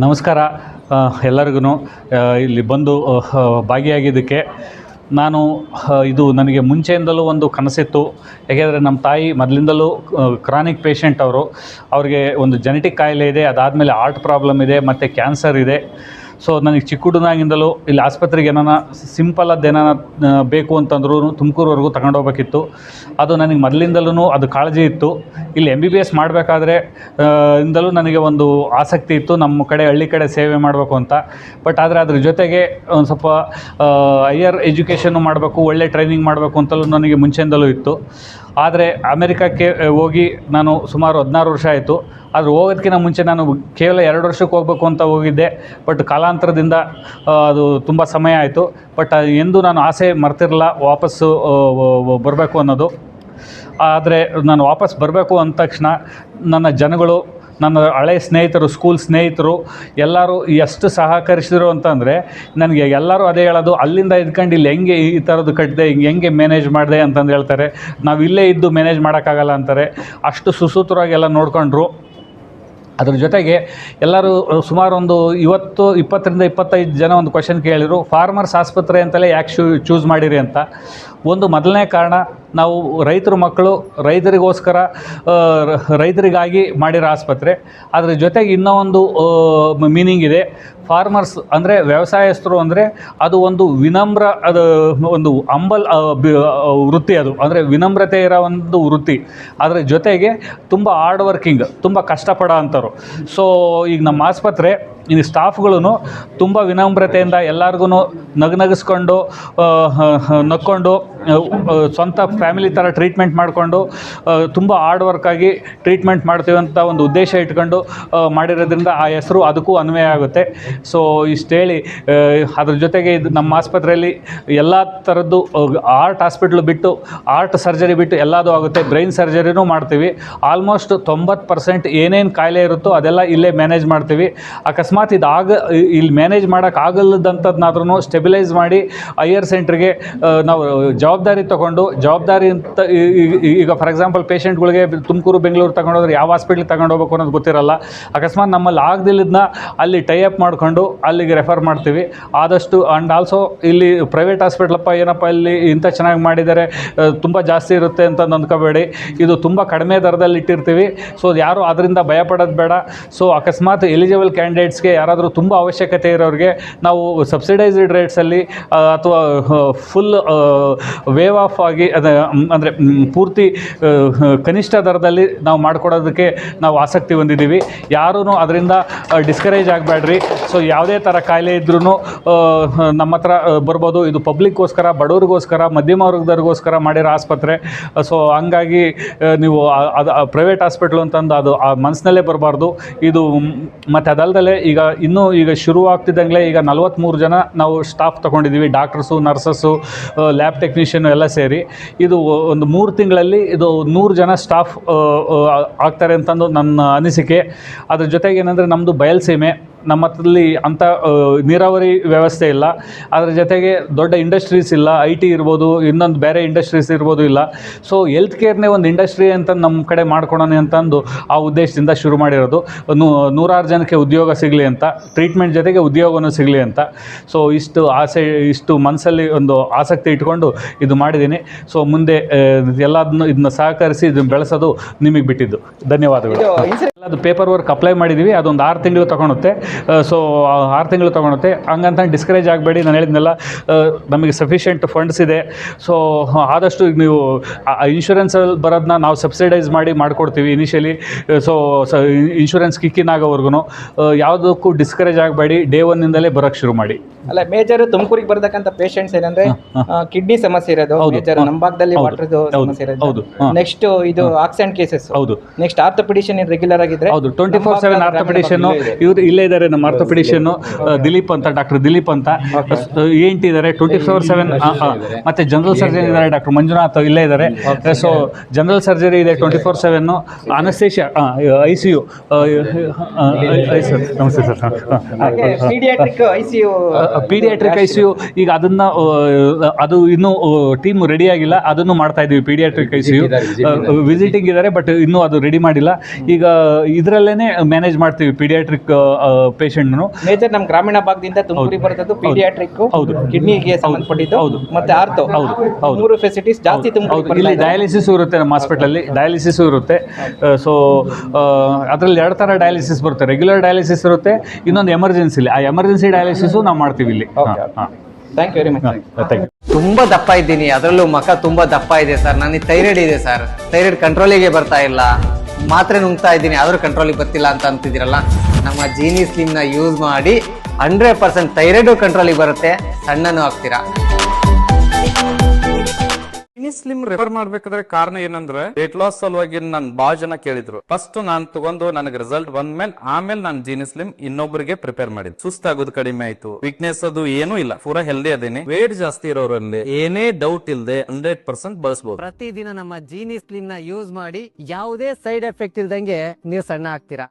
ನಮಸ್ಕಾರ ಎಲ್ಲರಿಗೂ ಇಲ್ಲಿ ಬಂದು ಭಾಗಿಯಾಗಿದ್ದಕ್ಕೆ. ನಾನು ಇದು ನನಗೆ ಮುಂಚೆಯಿಂದಲೂ ಒಂದು ಕನಸಿತ್ತು. ಯಾಕೆಂದರೆ ನಮ್ಮ ತಾಯಿ ಮೊದಲಿಂದಲೂ ಕ್ರಾನಿಕ್ ಪೇಷಂಟ್ ಅವ್ರಿಗೆ ಒಂದು ಜೆನೆಟಿಕ್ ಕಾಯಿಲೆ ಇದೆ, ಅದಾದಮೇಲೆ ಹಾರ್ಟ್ ಪ್ರಾಬ್ಲಮ್ ಇದೆ ಮತ್ತು ಕ್ಯಾನ್ಸರ್ ಇದೆ. ಸೊ ನನಗೆ ಚಿಕ್ಕ ಹುಡುಗನಾಗಿಂದಲೂ ಇಲ್ಲಿ ಆಸ್ಪತ್ರೆಗೆ ಏನಾನ ಸಿಂಪಲ್ಲಾದ ಏನಾನ ಬೇಕು ಅಂತಂದ್ರೂ ತುಮಕೂರುವರೆಗೂ ತಗೊಂಡೋಗ್ಬೇಕಿತ್ತು. ಅದು ನನಗೆ ಮೊದಲಿಂದಲೂ ಅದು ಕಾಳಜಿ ಇತ್ತು. ಇಲ್ಲಿ MBBS ಮಾಡಬೇಕಾದ್ರೆ ಇಂದಲೂ ನನಗೆ ಒಂದು ಆಸಕ್ತಿ ಇತ್ತು, ನಮ್ಮ ಕಡೆ ಹಳ್ಳಿ ಕಡೆ ಸೇವೆ ಮಾಡಬೇಕು ಅಂತ. ಬಟ್ ಆದರೆ ಅದ್ರ ಜೊತೆಗೆ ಒಂದು ಸ್ವಲ್ಪ ಹೈಯರ್ ಎಜುಕೇಷನ್ನು ಮಾಡಬೇಕು, ಒಳ್ಳೆ ಟ್ರೈನಿಂಗ್ ಮಾಡಬೇಕು ಅಂತಲೂ ನನಗೆ ಮುಂಚೆಯಿಂದಲೂ ಇತ್ತು. ಆದರೆ ಅಮೆರಿಕಕ್ಕೆ ಹೋಗಿ ನಾನು ಸುಮಾರು 16 ವರ್ಷ ಆಯಿತು. ಆದರೆ ಹೋಗೋದಕ್ಕಿಂತ ಮುಂಚೆ ನಾನು ಕೇವಲ 2 ವರ್ಷಕ್ಕೆ ಹೋಗಬೇಕು ಅಂತ ಹೋಗಿದ್ದೆ. ಬಟ್ ಕಾಲಾಂತರದಿಂದ ಅದು ತುಂಬ ಸಮಯ ಆಯಿತು. ಬಟ್ ಎಂದು ನಾನು ಆಸೆ ಮರ್ತಿರಲಿಲ್ಲ ವಾಪಸ್ಸು ಬರಬೇಕು ಅನ್ನೋದು. ಆದರೆ ನಾನು ವಾಪಸ್ ಬರಬೇಕು ಅಂದ ತಕ್ಷಣ ನನ್ನ ಜನಗಳು, ನನ್ನ ಹಳೆಯ ಸ್ನೇಹಿತರು, ಸ್ಕೂಲ್ ಸ್ನೇಹಿತರು ಎಲ್ಲರೂ ಎಷ್ಟು ಸಹಕರಿಸಿದರು ಅಂತಂದರೆ, ನನಗೆ ಎಲ್ಲರೂ ಅದೇ ಹೇಳೋದು, ಅಲ್ಲಿಂದ ಇದ್ಕೊಂಡು ಇಲ್ಲಿ ಹೆಂಗೆ ಈ ಥರದ್ದು ಕಟ್ಟಿದೆ, ಹೆಂಗೆ ಮ್ಯಾನೇಜ್ ಮಾಡಿದೆ ಅಂತಂದು ಹೇಳ್ತಾರೆ. ನಾವು ಇಲ್ಲೇ ಇದ್ದು ಮ್ಯಾನೇಜ್ ಮಾಡೋಕ್ಕಾಗಲ್ಲ ಅಂತಾರೆ. ಅಷ್ಟು ಸುಸೂತ್ರವಾಗಿ ಎಲ್ಲ ನೋಡಿಕೊಂಡ್ರು. ಅದ್ರ ಜೊತೆಗೆ ಎಲ್ಲರೂ ಸುಮಾರು ಒಂದು 20-25 ಜನ ಒಂದು ಕ್ವೆಶನ್ ಕೇಳಿದರು, ಫಾರ್ಮರ್ಸ್ ಆಸ್ಪತ್ರೆ ಅಂತಲೇ ಯಾಕೆ ಚೂಸ್ ಮಾಡಿರಿ ಅಂತ. ಒಂದು ಮೊದಲನೇ ಕಾರಣ, ನಾವು ರೈತರ ಮಕ್ಕಳು, ರೈತರಿಗೋಸ್ಕರ ರೈತರಿಗಾಗಿ ಮಾಡಿರೋ ಆಸ್ಪತ್ರೆ. ಅದ್ರ ಜೊತೆಗೆ ಇನ್ನೂ ಒಂದು ಮೀನಿಂಗ್ ಇದೆ. ಫಾರ್ಮರ್ಸ್ ಅಂದರೆ ವ್ಯವಸಾಯಸ್ಥರು ಅಂದರೆ ಅದು ಒಂದು ವಿನಮ್ರ, ಅದು ಒಂದು ಅಂಬಲ್ ವೃತ್ತಿ, ಅದು ಅಂದರೆ ವಿನಮ್ರತೆ ಇರೋ ಒಂದು ವೃತ್ತಿ. ಅದರ ಜೊತೆಗೆ ತುಂಬ ಹಾರ್ಡ್ ವರ್ಕಿಂಗ್, ತುಂಬ ಕಷ್ಟಪಡೋ ಅಂಥವ್ರು. ಸೊ ಈಗ ನಮ್ಮ ಆಸ್ಪತ್ರೆ ಇನ್ನು ಸ್ಟಾಫ್ಗಳೂ ತುಂಬ ವಿನಮ್ರತೆಯಿಂದ ಎಲ್ಲರಿಗೂ ನಗಿಸ್ಕೊಂಡು ನಕ್ಕೊಂಡು ಸ್ವಂತ ಫ್ಯಾಮಿಲಿ ಥರ ಟ್ರೀಟ್ಮೆಂಟ್ ಮಾಡಿಕೊಂಡು ತುಂಬ ಹಾರ್ಡ್ ವರ್ಕಾಗಿ ಟ್ರೀಟ್ಮೆಂಟ್ ಮಾಡ್ತೀವಿ ಅಂತ ಒಂದು ಉದ್ದೇಶ ಇಟ್ಕೊಂಡು ಮಾಡಿರೋದ್ರಿಂದ ಆ ಹೆಸರು ಅದಕ್ಕೂ ಅನ್ವಯ ಆಗುತ್ತೆ. ಸೊ ಇಷ್ಟು ಹೇಳಿ, ಅದ್ರ ಜೊತೆಗೆ ಇದು ನಮ್ಮ ಆಸ್ಪತ್ರೆಯಲ್ಲಿ ಎಲ್ಲ ಥರದ್ದು ಹಾರ್ಟ್ ಹಾಸ್ಪಿಟ್ಲ್ ಬಿಟ್ಟು, ಹಾರ್ಟ್ ಸರ್ಜರಿ ಬಿಟ್ಟು ಎಲ್ಲದೂ ಆಗುತ್ತೆ. ಬ್ರೈನ್ ಸರ್ಜರಿನೂ ಮಾಡ್ತೀವಿ. ಆಲ್ಮೋಸ್ಟ್ 90% ಏನೇನು ಕಾಯಿಲೆ ಇರುತ್ತೋ ಅದೆಲ್ಲ ಇಲ್ಲೇ ಮ್ಯಾನೇಜ್ ಮಾಡ್ತೀವಿ. ಅಕಸ್ಮಾತ್ ಇಲ್ಲಿ ಮ್ಯಾನೇಜ್ ಮಾಡೋಕ್ಕಾಗಲ್ಲದಂಥದ್ದನ್ನಾದ್ರೂ ಸ್ಟೆಬಿಲೈಸ್ ಮಾಡಿ ಹೈಯರ್ ಸೆಂಟ್ರಿಗೆ ನಾವು ಜವಾಬ್ದಾರಿ ತೊಗೊಂಡು, ಜವಾಬ್ದಾರಿ ಅಂತ ಈಗ ಫಾರ್ ಎಕ್ಸಾಂಪಲ್ ಪೇಷಂಟ್ಗಳಿಗೆ ತುಮಕೂರು, ಬೆಂಗಳೂರು ತಗೊಂಡೋದ್ರೆ ಯಾವ ಹಾಸ್ಪಿಟ್ಲಿಗೆ ತಗೊಂಡೋಗ್ಬೇಕು ಅನ್ನೋದು ಗೊತ್ತಿರಲ್ಲ. ಅಕಸ್ಮಾತ್ ನಮ್ಮಲ್ಲಿ ಆಗದಿಲ್ಲದನ್ನ ಅಲ್ಲಿ ಟೈಅಪ್ ಮಾಡಿಕೊಂಡು ಅಲ್ಲಿಗೆ ರೆಫರ್ ಮಾಡ್ತೀವಿ ಆದಷ್ಟು. ಆ್ಯಂಡ್ ಆಲ್ಸೋ ಇಲ್ಲಿ ಪ್ರೈವೇಟ್ ಹಾಸ್ಪಿಟ್ಲಪ್ಪ ಏನಪ್ಪ ಇಲ್ಲಿ ಇಂಥ ಚೆನ್ನಾಗಿ ಮಾಡಿದ್ದಾರೆ, ತುಂಬ ಜಾಸ್ತಿ ಇರುತ್ತೆ ಅಂತ ಅಂದ್ಕೋಬೇಡಿ. ಇದು ತುಂಬ ಕಡಿಮೆ ದರದಲ್ಲಿ ಇಟ್ಟಿರ್ತೀವಿ. ಸೊ ಯಾರು ಅದರಿಂದ ಭಯಪಡೋದು ಬೇಡ. ಸೊ ಅಕಸ್ಮಾತ್ ಎಲಿಜಿಬಲ್ ಕ್ಯಾಂಡಿಡೇಟ್ಸ್ಗೆ ಯಾರಾದರೂ ತುಂಬ ಅವಶ್ಯಕತೆ ಇರೋರಿಗೆ ನಾವು ಸಬ್ಸಿಡೈಸ್ಡ್ ರೇಟ್ಸಲ್ಲಿ ಅಥವಾ ಫುಲ್ ವೇವ್ ಆಫ್ ಆಗಿ ಅಂದರೆ ಪೂರ್ತಿ ಕನಿಷ್ಠ ದರದಲ್ಲಿ ನಾವು ಮಾಡಿಕೊಡೋದಕ್ಕೆ ನಾವು ಆಸಕ್ತಿ ಹೊಂದಿದ್ದೀವಿ. ಯಾರೂ ಅದರಿಂದ ಡಿಸ್ಕರೇಜ್ ಆಗಬೇಡ್ರಿ. ಸೊ ಯಾವುದೇ ಥರ ಕಾಯಿಲೆ ಇದ್ರೂ ನಮ್ಮ ಹತ್ರ ಬರ್ಬೋದು. ಇದು ಪಬ್ಲಿಕ್ಗೋಸ್ಕರ, ಬಡವ್ರಿಗೋಸ್ಕರ, ಮಧ್ಯಮ ವರ್ಗದವ್ರಿಗೋಸ್ಕರ ಮಾಡಿರೋ ಆಸ್ಪತ್ರೆ. ಸೊ ಹಂಗಾಗಿ ನೀವು ಅದು ಪ್ರೈವೇಟ್ ಹಾಸ್ಪಿಟ್ಲು ಅಂತಂದು ಅದು ಆ ಮನಸ್ಸಿನಲ್ಲೇ ಬರಬಾರ್ದು. ಇದು ಮತ್ತು ಅದಲ್ಲದೆ ಈಗ ಶುರು ಆಗ್ತಿದ್ದಂಗೆ ಈಗ 43 ಜನ ನಾವು ಸ್ಟಾಫ್ ತೊಗೊಂಡಿದ್ದೀವಿ. ಡಾಕ್ಟರ್ಸು, ನರ್ಸಸ್ಸು, ಲ್ಯಾಬ್ ಟೆಕ್ನಿಷಿಯನ್ ಎಲ್ಲ ಸೇರಿ. ಇದು ಒಂದು 3 ತಿಂಗಳಲ್ಲಿ ಇದು 100 ಜನ ಸ್ಟಾಫ್ ಆಗ್ತಾರೆ ಅಂತಂದು ನನ್ನ ಅನಿಸಿಕೆ. ಅದ್ರ ಜೊತೆಗೆ ಏನಂದರೆ ನಮ್ಮದು ಬಯಲ್ಸೀಮೆ, ನಮ್ಮ ಹತ್ರದಲ್ಲಿ ಅಂಥ ನೀರಾವರಿ ವ್ಯವಸ್ಥೆ ಇಲ್ಲ. ಅದರ ಜೊತೆಗೆ ದೊಡ್ಡ ಇಂಡಸ್ಟ್ರೀಸ್ ಇಲ್ಲ. IT ಇರ್ಬೋದು, ಇನ್ನೊಂದು ಬೇರೆ ಇಂಡಸ್ಟ್ರೀಸ್ ಇರ್ಬೋದು, ಇಲ್ಲ. ಸೊ ಹೆಲ್ತ್ ಕೇರ್ನೇ ಒಂದು ಇಂಡಸ್ಟ್ರಿ ಅಂತ ನಮ್ಮ ಕಡೆ ಮಾಡ್ಕೊಳೋಣ ಅಂತಂದು ಆ ಉದ್ದೇಶದಿಂದ ಶುರು ಮಾಡಿರೋದು. 100 ಜನಕ್ಕೆ ಉದ್ಯೋಗ ಸಿಗಲಿ ಅಂತ, ಟ್ರೀಟ್ಮೆಂಟ್ ಜೊತೆಗೆ ಉದ್ಯೋಗವೂ ಸಿಗಲಿ ಅಂತ. ಸೊ ಇಷ್ಟು ಆಸೆ, ಇಷ್ಟು ಮನಸ್ಸಲ್ಲಿ ಒಂದು ಆಸಕ್ತಿ ಇಟ್ಕೊಂಡು ಇದು ಮಾಡಿದ್ದೀನಿ. ಸೊ ಮುಂದೆ ಇದನ್ನ ಸಹಕರಿಸಿ ಇದನ್ನು ಬೆಳೆಸೋದು ನಿಮಗೆ ಬಿಟ್ಟಿದ್ದು. ಧನ್ಯವಾದಗಳು. ಅದು ಪೇಪರ್ ವರ್ಕ್ ಅಪ್ಲೈ ಮಾಡಿದ್ದೀವಿ. ಅದೊಂದು 6 ತಿಂಗಳು ತೊಗೊಳುತ್ತೆ. ಸೊ 6 ತಿಂಗಳು ತೊಗೊಳುತ್ತೆ. ಹಂಗಂತ ಡಿಸ್ಕರೇಜ್ ಆಗಬೇಡಿ. ನಾನು ಹೇಳಿದ್ನೆಲ್ಲ ನಮಗೆ ಸಫಿಷಿಯೆಂಟ್ ಫಂಡ್ಸ್ ಇದೆ. ಸೊ ಆದಷ್ಟು ಈಗ ನೀವು ಇನ್ಶೂರೆನ್ಸಲ್ಲಿ ಬರೋದನ್ನ ನಾವು ಸಬ್ಸಿಡೈಸ್ ಮಾಡಿ ಮಾಡಿಕೊಡ್ತೀವಿ ಇನಿಷಿಯಲಿ. ಸೊ ಇನ್ಶೂರೆನ್ಸ್ ಕಿಕ್ಕಿನ್ ಆಗೋವರೆಗೂ ಯಾವುದಕ್ಕೂ ಡಿಸ್ಕರೇಜ್ ಆಗಬೇಡಿ. ಡೇ 1ಇಂದಲೇ ಬರೋಕ್ಕೆ ಶುರು ಮಾಡಿ. ಅಲ್ಲ, ಮೇಜರ್ ತುಮಕೂರಿಗೆ ಬರ್ತಕ್ಕಂಥ ಪೇಷಂಟ್ಸ್ ಏನಂದ್ರೆ ಕಿಡ್ನಿ ಸಮಸ್ಯೆ ಇರೋದು ಮೇಜರ್, ನಮ್ಮ ಭಾಗದಲ್ಲಿ ವಾಟರ್ದು ಸಮಸ್ಯೆ ಇರೋದು. ನೆಕ್ಸ್ಟ್ ಇದು ಆಕ್ಸಿಡೆಂಟ್ ಕೇಸಸ್. ಹೌದು. ನೆಕ್ಸ್ಟ್ ಆರ್ಥೋಪೆಡಿಷಿಯನ್ ರೆಗ್ಯುಲರ್ ಆಗಿದ್ರೆ. ಹೌದು, 24/7 ಆರ್ಥೋಪೆಡಿಷಿಯನ್ ಇವರು ಇಲ್ಲೇ ಇದ್ದಾರೆ. ನಮ್ಮ ಆರ್ಥೋಪೆಡಿಷಿಯನ್ ದಿಲೀಪ್ ಅಂತ, ಡಾಕ್ಟರ್ ದಿಲೀಪ್ ಅಂತ ENT ಇದ್ದಾರೆ 24/7. ಮತ್ತೆ ಜನರಲ್ ಸರ್ಜರಿ ಇದ್ದಾರೆ ಡಾಕ್ಟರ್ ಮಂಜುನಾಥ್, ಇಲ್ಲೇ ಇದ್ದಾರೆ. ಸೊ ಜನರಲ್ ಸರ್ಜರಿ ಇದೆ 24/7. Anaesthesia, ICU. ನಮಸ್ತೆ ಸರ್. ಪೀಡಿಯಾಟ್ರಿಕ್ ICU ಈಗ ಅದನ್ನು ಅದು ಇನ್ನೂ ಟೀಮ್ ರೆಡಿ ಆಗಿಲ್ಲ. ಅದನ್ನು ಮಾಡ್ತಾ ಇದ್ದೀವಿ. ಪೀಡಿಯಾಟ್ರಿಕ್ ICU ವಿಸಿಟಿಂಗ್ ಇದ್ದಾರೆ, ಬಟ್ ಇನ್ನೂ ಅದು ರೆಡಿ ಮಾಡಿಲ್ಲ. ಈಗ ಇದರಲ್ಲೇ ಮ್ಯಾನೇಜ್ ಮಾಡ್ತೀವಿ. ಪೀಡಿಯಾಟ್ರಿಕ್ ಪೇಷಂಟ್ನು. ಮೇಜರ್ ನಮ್ಮ ಗ್ರಾಮೀಣ ಭಾಗದಿಂದ ತುಮಕೂರಿಗೆ ಬರ್ತದ್ದು ಪೀಡಿಯಾಟ್ರಿಕ್, ಹೌದು. ಕಿಡ್ನಿಗೆ ಸಂಬಂಧಪಟ್ಟಿದ್ದು, ಹೌದು. ಮತ್ತೆ ಆರ್ಥೋ, ಹೌದು. 3 ಫೆಸಿಲಿಟೀಸ್ ಜಾಸ್ತಿ ತುಮಕೂರಿಗೆ ಇಲ್ಲಿ ಡಯಾಲಿಸಿಸ್ ಇರುತ್ತೆ ನಮ್ಮ ಹಾಸ್ಪಿಟಲಲ್ಲಿ, ಡಯಾಲಿಸಿಸ್ ಇರುತ್ತೆ. ಸೊ ಅದರಲ್ಲಿ 2 ಥರ ಡಯಾಲಿಸಿಸ್ ಬರುತ್ತೆ. ರೆಗ್ಯುಲರ್ ಡಯಾಲಿಸಿಸ್ ಇರುತ್ತೆ, ಇನ್ನೊಂದು ಎಮರ್ಜೆನ್ಸಿಲಿ. ಆ ಎಮರ್ಜೆನ್ಸಿ ಡಯಾಲಿಸಿಸು ನಾವು ಮಾಡ್ತೀವಿ ಇಲ್ಲಿ. Thank you very much. Thank you. ತುಂಬಾ ದಪ್ಪ ಇದ್ದೀನಿ, ಅದರಲ್ಲೂ ಮುಖ ತುಂಬಾ ದಪ್ಪ ಇದೆ ಸರ್. ನನಗೆ ಥೈರಾಯ್ಡ್ ಇದೆ ಸರ್, ಥೈರಾಯ್ಡ್ ಕಂಟ್ರೋಲಿಗೆ ಬರ್ತಾ ಇಲ್ಲ. ಮಾತ್ರೆ ನುಂಗ್ತಾ ಇದ್ದೀನಿ, ಆದ್ರೂ ಕಂಟ್ರೋಲಿಗೆ ಬರ್ತಿಲ್ಲ ಅಂತ ಅಂತಿದ್ದೀರಲ್ಲ. ನಮ್ಮ ಜೀನಿ ಸ್ಲಿಮ್ ನ ಯೂಸ್ ಮಾಡಿ 100% ಥೈರಾಯ್ಡ್ ಕಂಟ್ರೋಲಿಗೆ ಬರುತ್ತೆ, ಸಣ್ಣನೂ ಆಗ್ತೀರಾ. ಸ್ಲಿಮ್ ರೆಫರ್ ಮಾಡ್ಬೇಕಾದ್ರೆ ಕಾರಣ ಏನಂದ್ರೆ ವೇಟ್ ಲಾಸ್ ಸಲುವಾಗಿ ನನ್ ಬಾಳ ಜನ ಕೇಳಿದ್ರು. ಫಸ್ಟ್ ನಾನ್ ತಗೊಂಡು ನನಗೆ ರಿಸಲ್ಟ್ ಬಂದ್ಮೇಲೆ ಆಮೇಲೆ ನಾನು ಜೀನಿ ಸ್ಲಿಮ್ ಇನ್ನೊಬ್ಬರಿಗೆ ಪ್ರಿಪೇರ್ ಮಾಡಿದ್. ಸುಸ್ತಾಗೋದು ಕಡಿಮೆ ಆಯ್ತು, ವೀಕ್ನೆಸ್ ಅದು ಏನೂ ಇಲ್ಲ, ಪೂರಾ ಹೆಲ್ದಿ ಅದೇನೆ. ವೇಟ್ ಜಾಸ್ತಿ ಇರೋರಲ್ಲಿ ಏನೇ ಡೌಟ್ ಇಲ್ಲದೆ 100% ಬಳಸಬಹುದು. ಪ್ರತಿದಿನ ನಮ್ಮ ಜೀನಿ ಸ್ಲಿಮ್ ನ ಯೂಸ್ ಮಾಡಿ ಯಾವುದೇ ಸೈಡ್ ಎಫೆಕ್ಟ್ ಇಲ್ದಂಗೆ ನೀವು ಸಣ್ಣ ಆಗ್ತೀರಾ.